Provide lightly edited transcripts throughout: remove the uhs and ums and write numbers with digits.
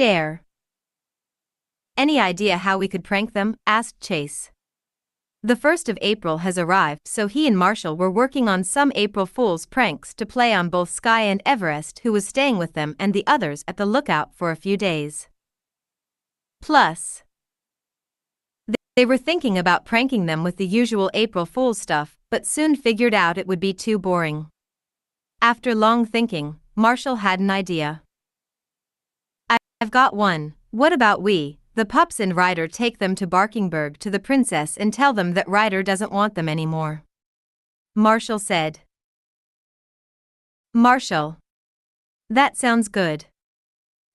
Share. Any idea how we could prank them? Asked Chase. The 1st of April has arrived, so he and Marshall were working on some April Fool's pranks to play on both Skye and Everest, who was staying with them, and the others at the lookout for a few days. Plus, they were thinking about pranking them with the usual April Fool's stuff, but soon figured out it would be too boring. After long thinking, Marshall had an idea. I've got one. What about we, the pups and Ryder, take them to Barkingburg to the princess and tell them that Ryder doesn't want them anymore? Marshall said. Marshall. That sounds good.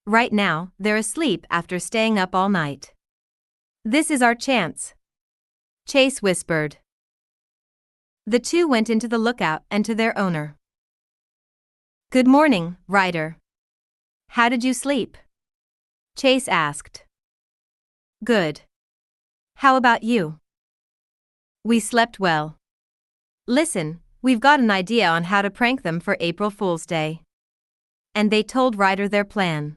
Right now, they're asleep after staying up all night. This is our chance. Chase whispered. The two went into the lookout and to their owner. Good morning, Ryder. How did you sleep? Chase asked. Good. How about you? We slept well. Listen, we've got an idea on how to prank them for April Fool's Day. And they told Ryder their plan.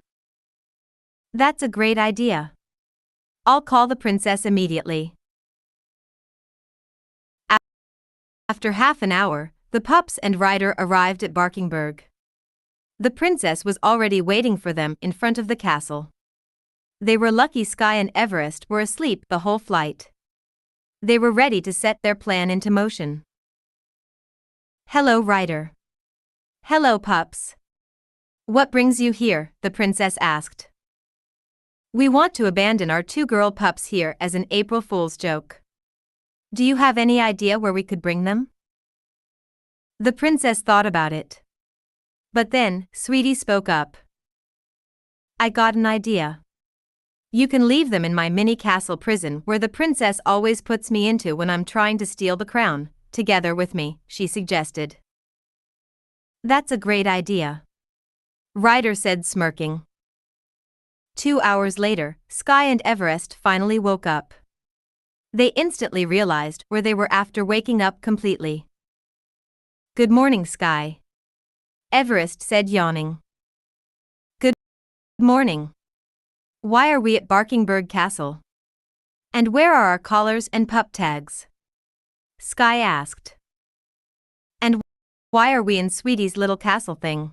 That's a great idea. I'll call the princess immediately. After half an hour, the pups and Ryder arrived at Barkingburg. The princess was already waiting for them in front of the castle. They were lucky Skye and Everest were asleep the whole flight. They were ready to set their plan into motion. Hello, Ryder. Hello, pups. What brings you here? The princess asked. We want to abandon our two girl pups here as an April Fool's joke. Do you have any idea where we could bring them? The princess thought about it. But then, Sweetie spoke up. I got an idea. You can leave them in my mini castle prison where the princess always puts me into when I'm trying to steal the crown, together with me, she suggested. That's a great idea. Ryder said, smirking. 2 hours later, Skye and Everest finally woke up. They instantly realized where they were after waking up completely. Good morning, Skye. Everest said, yawning. Good morning. Why are we at Barkingburg Castle? And where are our collars and pup tags? Skye asked. And why are we in Sweetie's little castle thing?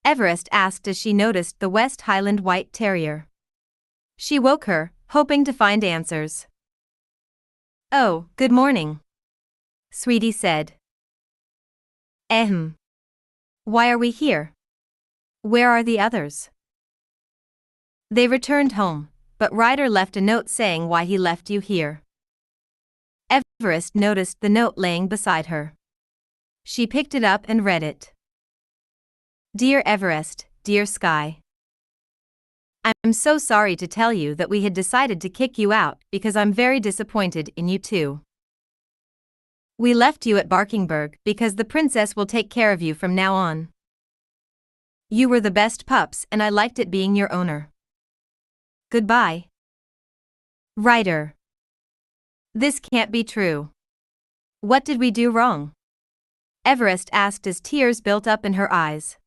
Everest asked as she noticed the West Highland White Terrier. She woke her, hoping to find answers. Oh, good morning. Sweetie said. Why are we here? Where are the others? They returned home, but Ryder left a note saying why he left you here. Everest noticed the note laying beside her. She picked it up and read it. Dear Everest, dear Skye. I'm so sorry to tell you that we had decided to kick you out because I'm very disappointed in you too. We left you at Barkingburg because the princess will take care of you from now on. You were the best pups and I liked it being your owner. Goodbye. Ryder. This can't be true. What did we do wrong? Everest asked as tears built up in her eyes.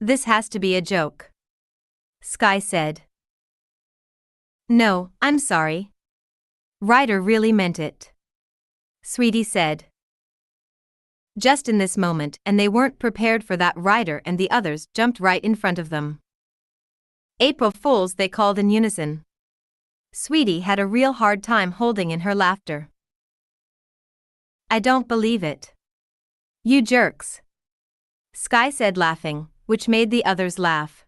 This has to be a joke. Skye said. No, I'm sorry. Ryder really meant it. Sweetie said. Just in this moment, and they weren't prepared for that, Ryder and the others jumped right in front of them. April Fools, they called in unison. Sweetie had a real hard time holding in her laughter. I don't believe it. You jerks. Skye said, laughing, which made the others laugh.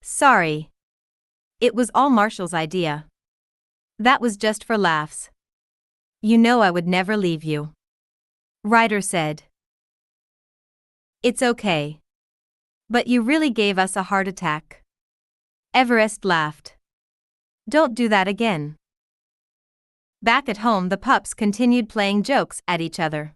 Sorry. It was all Marshall's idea. That was just for laughs. You know I would never leave you. Ryder said. It's okay. But you really gave us a heart attack. Everest laughed. Don't do that again. Back at home, the pups continued playing jokes at each other.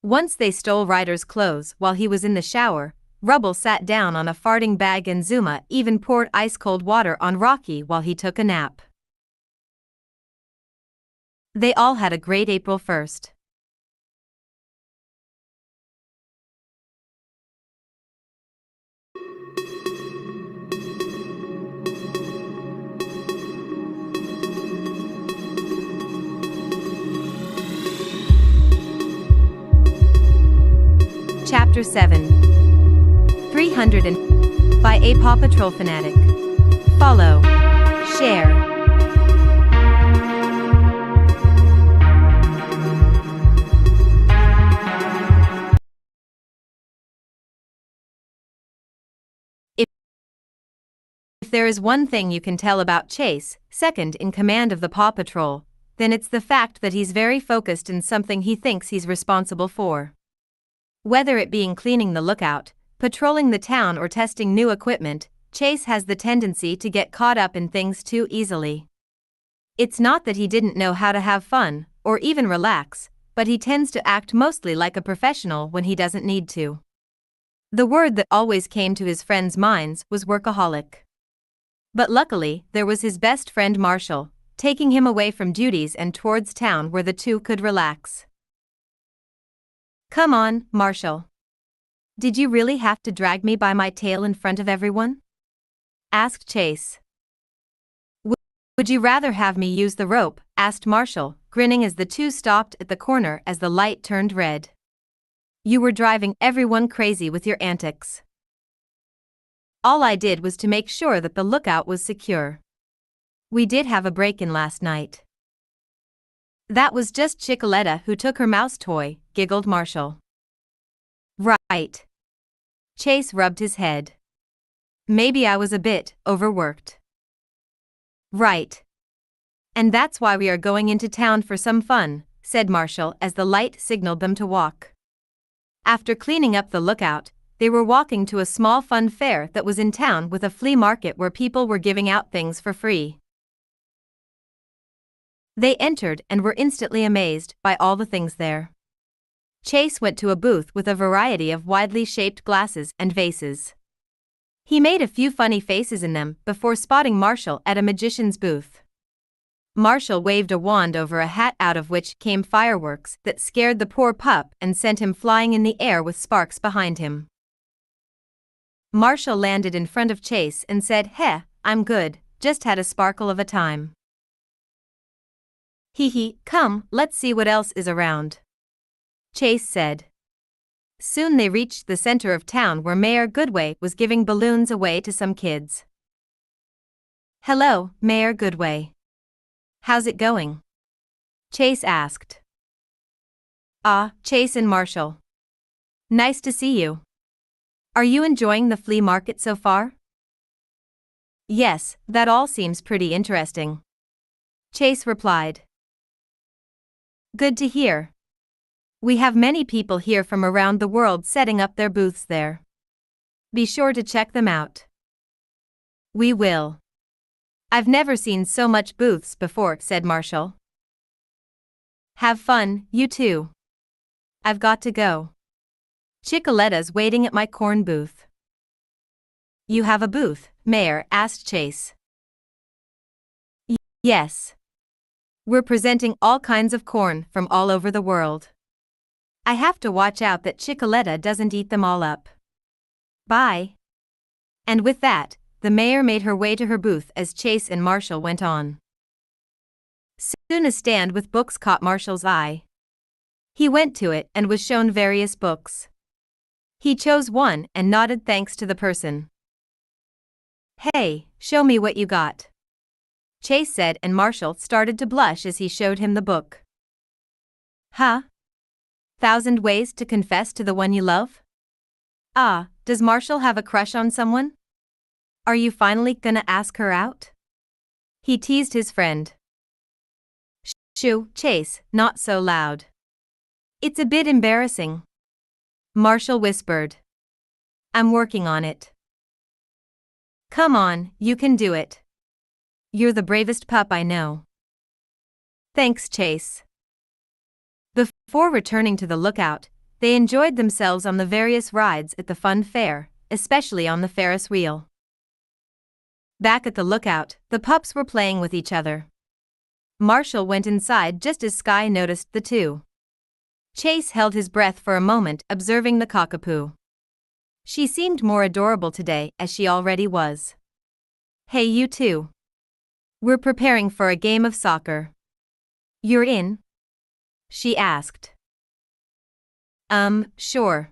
Once they stole Ryder's clothes while he was in the shower. Rubble sat down on a farting bag and Zuma even poured ice-cold water on Rocky while he took a nap. They all had a great April 1st. Chapter 7. 300 by APawPatrolFanatic. Follow. Share. If there is one thing you can tell about Chase, second in command of the Paw Patrol, then it's the fact that he's very focused in something he thinks he's responsible for. Whether it being cleaning the lookout, patrolling the town or testing new equipment, Chase has the tendency to get caught up in things too easily. It's not that he didn't know how to have fun, or even relax, but he tends to act mostly like a professional when he doesn't need to. The word that always came to his friends' minds was workaholic. But luckily, there was his best friend Marshall, taking him away from duties and towards town where the two could relax. "Come on, Marshall. Did you really have to drag me by my tail in front of everyone?" asked Chase. Would you rather have me use the rope?" asked Marshall, grinning as the two stopped at the corner as the light turned red. "You were driving everyone crazy with your antics." "All I did was to make sure that the lookout was secure. We did have a break-in last night." "That was just Chicoletta who took her mouse toy," giggled Marshall. "Right." Chase rubbed his head. "Maybe I was a bit overworked." "Right. And that's why we are going into town for some fun," said Marshall as the light signaled them to walk. After cleaning up the lookout, they were walking to a small fun fair that was in town with a flea market where people were giving out things for free. They entered and were instantly amazed by all the things there. Chase went to a booth with a variety of widely shaped glasses and vases. He made a few funny faces in them before spotting Marshall at a magician's booth. Marshall waved a wand over a hat out of which came fireworks that scared the poor pup and sent him flying in the air with sparks behind him. Marshall landed in front of Chase and said, "Heh, I'm good, just had a sparkle of a time." "Hee hee, come, let's see what else is around," Chase said. Soon they reached the center of town where Mayor Goodway was giving balloons away to some kids. "Hello, Mayor Goodway. How's it going?" Chase asked. "Ah, Chase and Marshall. Nice to see you. Are you enjoying the flea market so far?" "Yes, that all seems pretty interesting," Chase replied. "Good to hear. We have many people here from around the world setting up their booths there. Be sure to check them out." "We will. I've never seen so much booths before," said Marshall. "Have fun, you too. I've got to go. Chicoletta's waiting at my corn booth." "You have a booth, Mayor?" asked Chase. "Yes. We're presenting all kinds of corn from all over the world. I have to watch out that Chicoletta doesn't eat them all up. Bye." And with that, the mayor made her way to her booth as Chase and Marshall went on. Soon a stand with books caught Marshall's eye. He went to it and was shown various books. He chose one and nodded thanks to the person. "Hey, show me what you got," Chase said, and Marshall started to blush as he showed him the book. "Huh? 1,000 Ways to Confess to the One You Love?" "Ah, does Marshall have a crush on someone? Are you finally gonna ask her out?" he teased his friend. "Shoo, Chase, not so loud. It's a bit embarrassing," Marshall whispered. "I'm working on it." "Come on, you can do it. You're the bravest pup I know." "Thanks, Chase." Before returning to the lookout, they enjoyed themselves on the various rides at the fun fair, especially on the Ferris wheel. Back at the lookout, the pups were playing with each other. Marshall went inside just as Skye noticed the two. Chase held his breath for a moment, observing the cockapoo. She seemed more adorable today as she already was. "Hey, you two. We're preparing for a game of soccer. You're in?" she asked. Sure.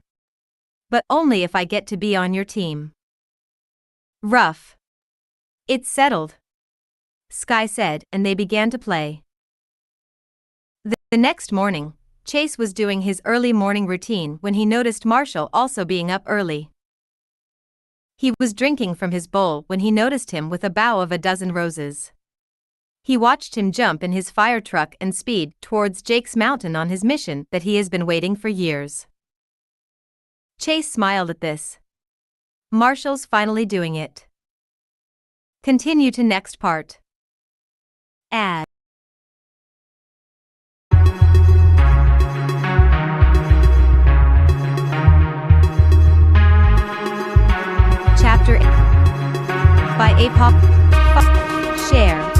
but only if I get to be on your team. Rough. It's settled, Skye said, and they began to play. The next morning, Chase was doing his early morning routine when he noticed Marshall also being up early. He was drinking from his bowl when he noticed him with a bough of a dozen roses. He watched him jump in his fire truck and speed towards Jake's mountain on his mission that he has been waiting for years. Chase smiled at this. Marshall's finally doing it. Continue to next part. Ad. Chapter 8 by APawPatrolFanatic. Share.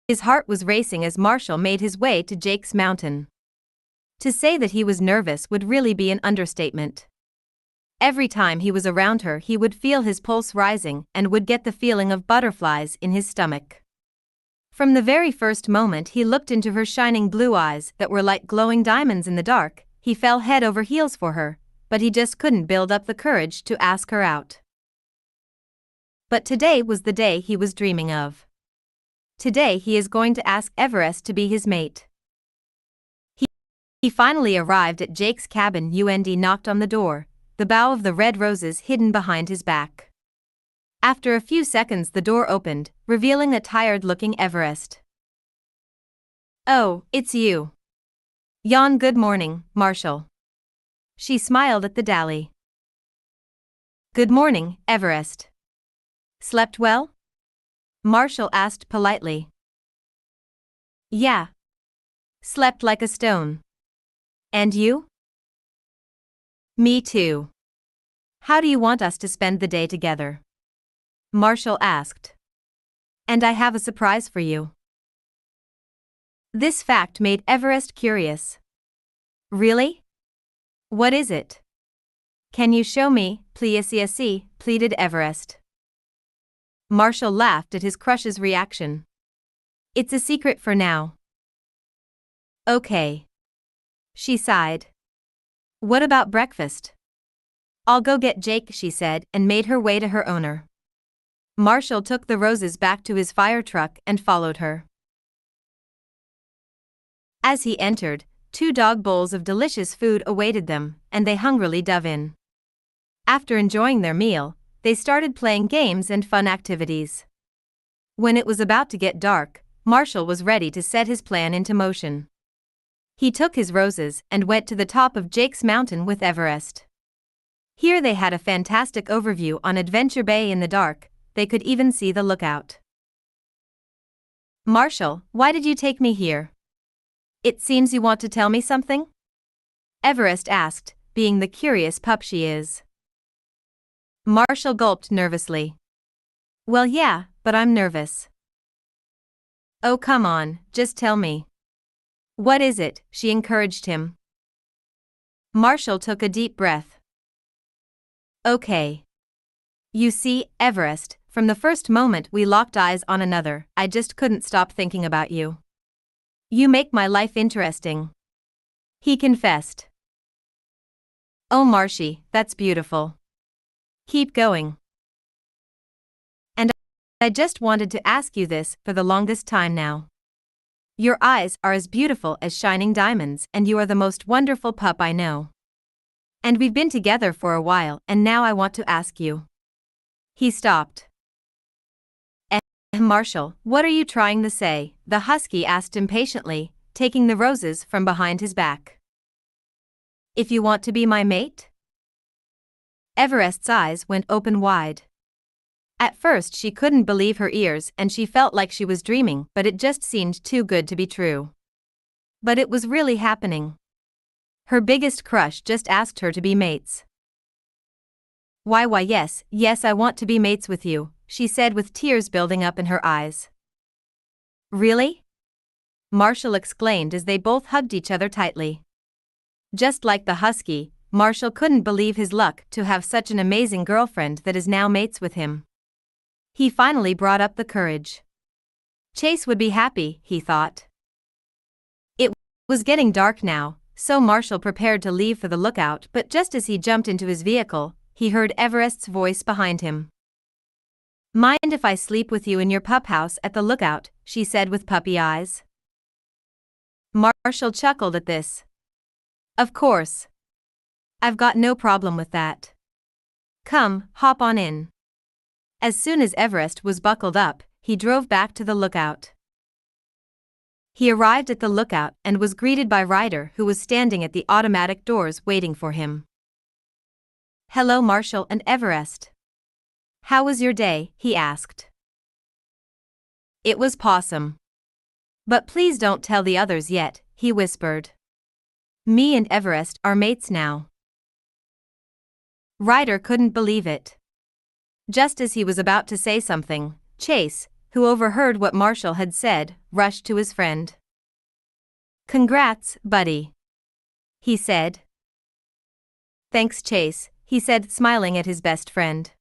His heart was racing as Marshall made his way to Jake's mountain. To say that he was nervous would really be an understatement. Every time he was around her, he would feel his pulse rising and would get the feeling of butterflies in his stomach. From the very first moment he looked into her shining blue eyes that were like glowing diamonds in the dark, he fell head over heels for her, but he just couldn't build up the courage to ask her out. But today was the day he was dreaming of. Today he is going to ask Everest to be his mate. He finally arrived at Jake's cabin and knocked on the door, the bough of the red roses hidden behind his back. After a few seconds the door opened, revealing a tired-looking Everest. "Oh, it's you. Good morning, Marshall." She smiled at the dally. "Good morning, Everest. Slept well?" Marshall asked politely. "Yeah. Slept like a stone. And you?" "Me too. How do you want us to spend the day together?" Marshall asked. "And I have a surprise for you." This fact made Everest curious. "Really? What is it? Can you show me, please?" pleaded Everest. Marshall laughed at his crush's reaction. "It's a secret for now." "Okay." She sighed. "What about breakfast?" "I'll go get Jake," she said, and made her way to her owner. Marshall took the roses back to his fire truck and followed her. As he entered, 2 dog bowls of delicious food awaited them, and they hungrily dove in. After enjoying their meal, they started playing games and fun activities. When it was about to get dark, Marshall was ready to set his plan into motion. He took his roses and went to the top of Jake's mountain with Everest. Here they had a fantastic overview on Adventure Bay in the dark. They could even see the lookout. "Marshall, why did you take me here? It seems you want to tell me something?" Everest asked, being the curious pup she is. Marshall gulped nervously. "Well, yeah, but I'm nervous." "Oh, come on, just tell me. What is it?" she encouraged him. Marshall took a deep breath. "Okay. You see, Everest, from the first moment we locked eyes on another, I just couldn't stop thinking about you. You make my life interesting," he confessed. "Oh, Marshy, that's beautiful. Keep going. And I just wanted to ask you this for the longest time now. Your eyes are as beautiful as shining diamonds, and you are the most wonderful pup I know. And we've been together for a while, and now I want to ask you." He stopped. "Marshall, what are you trying to say?" the husky asked impatiently, taking the roses from behind his back. "If you want to be my mate?" Everest's eyes went open wide. At first she couldn't believe her ears and she felt like she was dreaming, but it just seemed too good to be true. But it was really happening. Her biggest crush just asked her to be mates. Why yes, I want to be mates with you," she said with tears building up in her eyes. "Really?" Marshall exclaimed as they both hugged each other tightly. Just like the husky, Marshall couldn't believe his luck to have such an amazing girlfriend that is now mates with him. He finally brought up the courage. Chase would be happy, he thought. It was getting dark now, so Marshall prepared to leave for the lookout, but just as he jumped into his vehicle, he heard Everest's voice behind him. "Mind if I sleep with you in your pup house at the lookout?" she said with puppy eyes. Marshall chuckled at this. "Of course. I've got no problem with that. Come, hop on in." As soon as Everest was buckled up, he drove back to the lookout. He arrived at the lookout and was greeted by Ryder, who was standing at the automatic doors waiting for him. "Hello, Marshall and Everest. How was your day?" he asked. "It was pawsome. But please don't tell the others yet," he whispered. "Me and Everest are mates now." Ryder couldn't believe it. Just as he was about to say something, Chase, who overheard what Marshall had said, rushed to his friend. "Congrats, buddy," he said. "Thanks, Chase," he said, smiling at his best friend.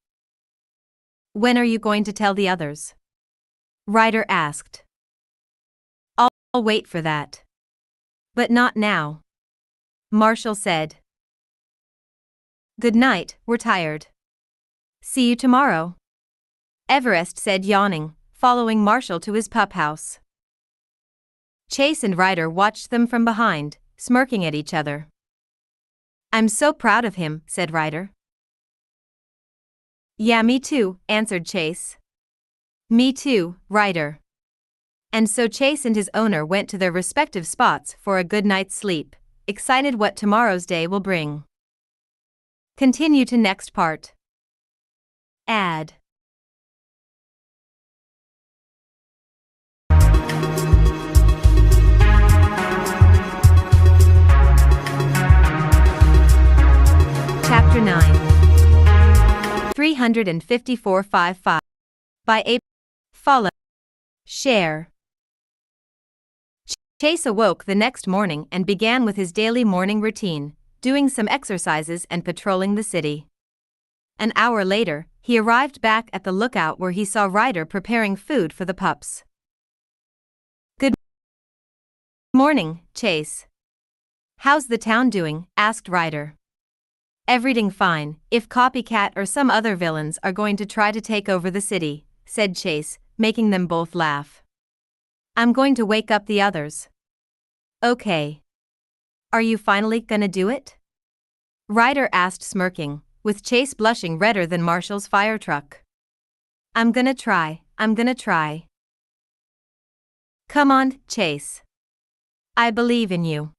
"When are you going to tell the others?" Ryder asked. I'll wait for that. But not now," Marshall said. "Good night, we're tired. See you tomorrow," Everest said, yawning, following Marshall to his pup house. Chase and Ryder watched them from behind, smirking at each other. "I'm so proud of him," said Ryder. "Yeah, me too," answered Chase. "Me too, Ryder." And so Chase and his owner went to their respective spots for a good night's sleep, excited what tomorrow's day will bring. Continue to next part. Ad. Chapter 9. 354.55 by APawPatrolFanatic. Follow. Share. Chase awoke the next morning and began with his daily morning routine, doing some exercises and patrolling the city. An hour later, he arrived back at the lookout where he saw Ryder preparing food for the pups. "Good morning, Chase. How's the town doing?" asked Ryder. "Everything fine, if Copycat or some other villains are going to try to take over the city," said Chase, making them both laugh. "I'm going to wake up the others." "Okay. Are you finally gonna do it?" Ryder asked, smirking, with Chase blushing redder than Marshall's fire truck. I'm gonna try. Come on, Chase. I believe in you.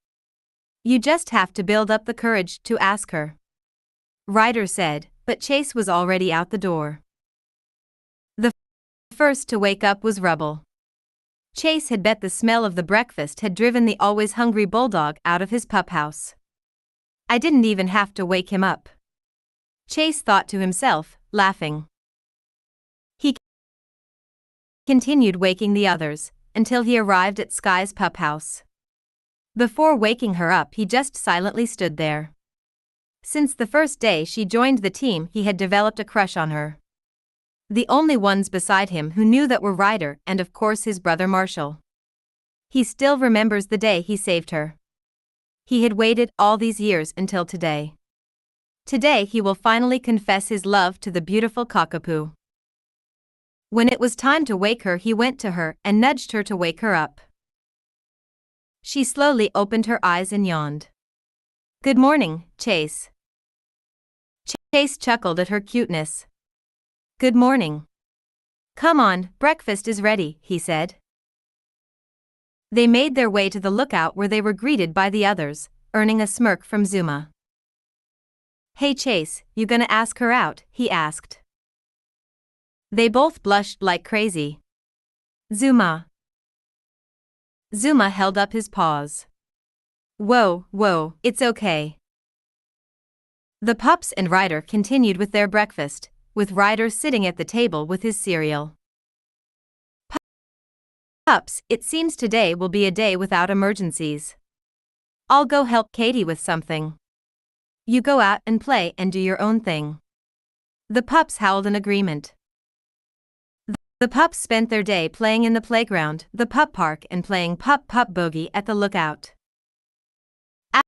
You just have to build up the courage to ask her," Ryder said, but Chase was already out the door. The first to wake up was Rubble. Chase had bet the smell of the breakfast had driven the always hungry bulldog out of his pup house. "I didn't even have to wake him up," Chase thought to himself, laughing. He continued waking the others, until he arrived at Skye's pup house. Before waking her up, he just silently stood there. Since the first day she joined the team, he had developed a crush on her. The only ones beside him who knew that were Ryder and of course his brother Marshall. He still remembers the day he saved her. He had waited all these years until today. Today he will finally confess his love to the beautiful cockapoo. When it was time to wake her, he went to her and nudged her to wake her up. She slowly opened her eyes and yawned. "Good morning, Chase." Chase chuckled at her cuteness. "Good morning. Come on, breakfast is ready," he said. They made their way to the lookout where they were greeted by the others, earning a smirk from Zuma. "Hey Chase, you gonna ask her out?" he asked. They both blushed like crazy. Zuma held up his paws. Whoa, it's okay." The pups and Ryder continued with their breakfast, with Ryder sitting at the table with his cereal. "Pups, it seems today will be a day without emergencies. I'll go help Katie with something. You go out and play and do your own thing." The pups howled in agreement. The pups spent their day playing in the playground, the pup park, and playing pup bogey at the lookout.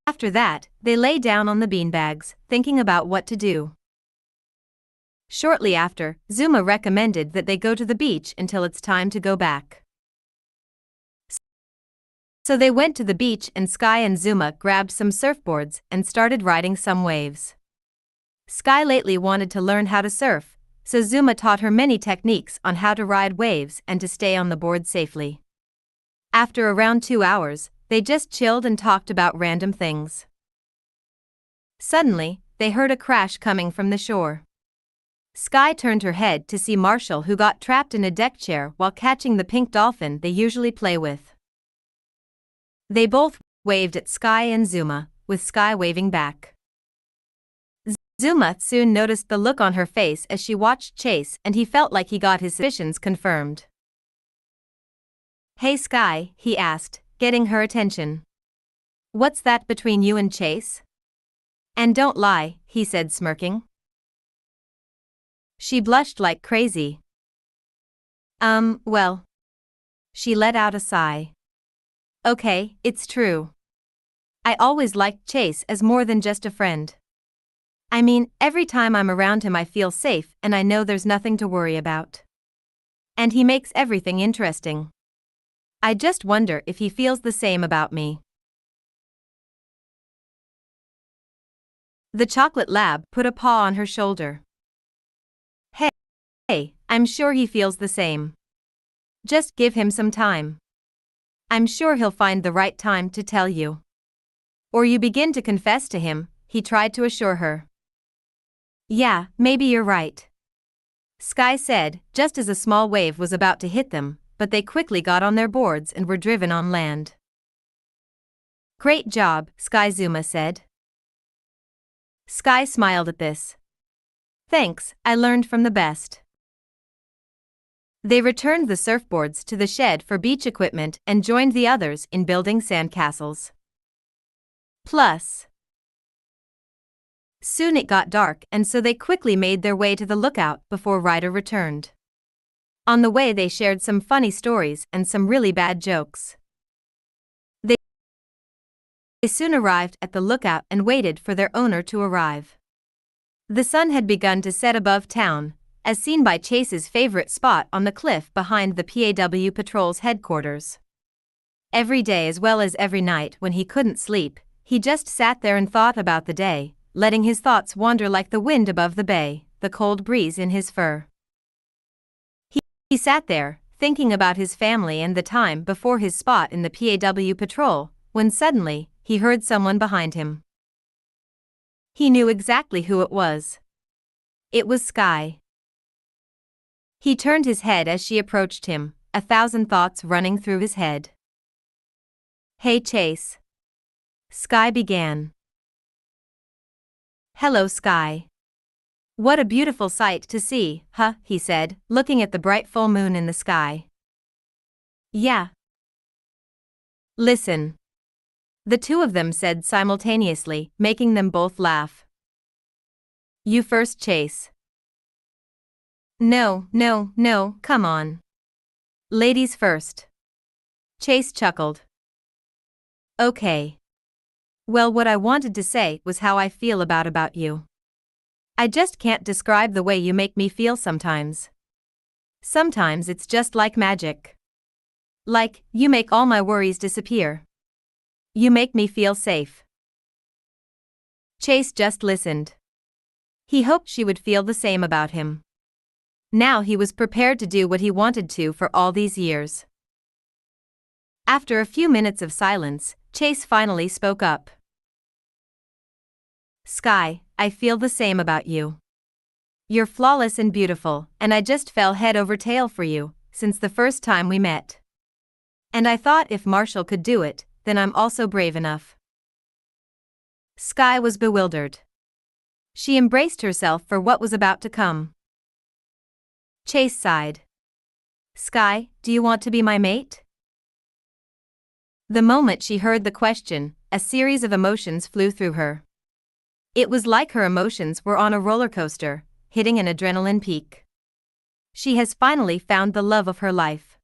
After that, they lay down on the beanbags, thinking about what to do. Shortly after, Zuma recommended that they go to the beach until it's time to go back. So they went to the beach and Skye and Zuma grabbed some surfboards and started riding some waves. Skye lately wanted to learn how to surf, so Zuma taught her many techniques on how to ride waves and to stay on the board safely. After around 2 hours, they just chilled and talked about random things. Suddenly, they heard a crash coming from the shore. Skye turned her head to see Marshall, who got trapped in a deck chair while catching the pink dolphin they usually play with. They both waved at Skye and Zuma, with Skye waving back. Zuma soon noticed the look on her face as she watched Chase, and he felt like he got his suspicions confirmed. "Hey Skye," he asked, getting her attention. "What's that between you and Chase?" "And don't lie," he said, smirking. She blushed like crazy. Well." She let out a sigh. "Okay, it's true. I always liked Chase as more than just a friend. I mean, every time I'm around him I feel safe and I know there's nothing to worry about. And he makes everything interesting. I just wonder if he feels the same about me." The chocolate lab put a paw on her shoulder. Hey, I'm sure he feels the same. Just give him some time. I'm sure he'll find the right time to tell you. Or you begin to confess to him," he tried to assure her. "Yeah, maybe you're right," Skye said, just as a small wave was about to hit them, but they quickly got on their boards and were driven on land. "Great job," Zuma said. Skye smiled at this. "Thanks, I learned from the best." They returned the surfboards to the shed for beach equipment and joined the others in building sandcastles. Soon it got dark, and so they quickly made their way to the lookout before Ryder returned. On the way they shared some funny stories and some really bad jokes. They soon arrived at the lookout and waited for their owner to arrive. The sun had begun to set above town, as seen by Chase's favorite spot on the cliff behind the PAW Patrol's headquarters. Every day as well as every night when he couldn't sleep, he just sat there and thought about the day, letting his thoughts wander like the wind above the bay, the cold breeze in his fur. He sat there, thinking about his family and the time before his spot in the PAW Patrol, when suddenly, he heard someone behind him. He knew exactly who it was. It was Skye. He turned his head as she approached him, 1,000 thoughts running through his head. "Hey Chase," Skye began. "Hello Skye. What a beautiful sight to see, huh?" he said, looking at the bright full moon in the sky. "Yeah. Listen," the two of them said simultaneously, making them both laugh. "You first, Chase." No, come on. Ladies first." Chase chuckled. "Okay. Well, what I wanted to say was how I feel about you. I just can't describe the way you make me feel sometimes. Sometimes it's just like magic. Like, you make all my worries disappear. You make me feel safe." Chase just listened. He hoped she would feel the same about him. Now he was prepared to do what he wanted to for all these years. After a few minutes of silence, Chase finally spoke up. "Skye, I feel the same about you. You're flawless and beautiful, and I just fell head over tail for you, since the first time we met. And I thought if Marshall could do it, then I'm also brave enough." Skye was bewildered. She embraced herself for what was about to come. Chase sighed. "Skye, do you want to be my mate?" The moment she heard the question, a series of emotions flew through her. It was like her emotions were on a roller coaster, hitting an adrenaline peak. She has finally found the love of her life.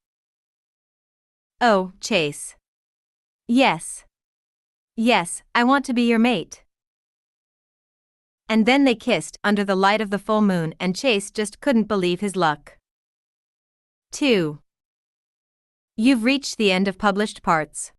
Oh, Chase. Yes. Yes, I want to be your mate. And then they kissed under the light of the full moon, and Chase just couldn't believe his luck. 2. You've reached the end of published parts.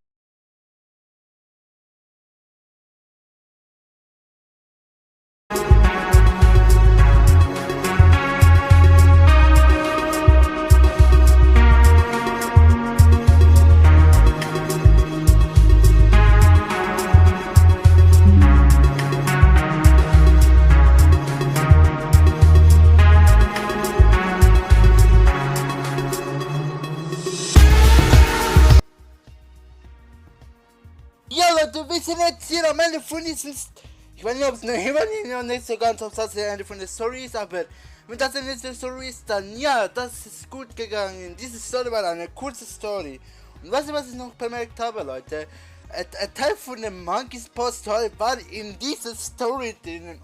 Ja Leute, wir sind jetzt hier am Ende von dieses... Ich weiß nicht, ob es noch nicht so ganz auf das Ende von der Story ist, aber wenn das Ende der Story ist, dann ja, das ist gut gegangen. Diese Story war eine kurze Story. Und weißt du, was ich noch bemerkt habe, Leute? Ein Teil von dem Monkeys Postal war in dieser Story drinnen.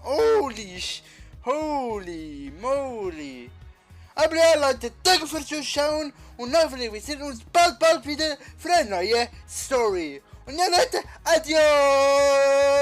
Holy moly. Aber ja Leute, danke fürs Zuschauen und hoffentlich wir sehen uns bald wieder für eine neue Story. Und ja Leute, adios!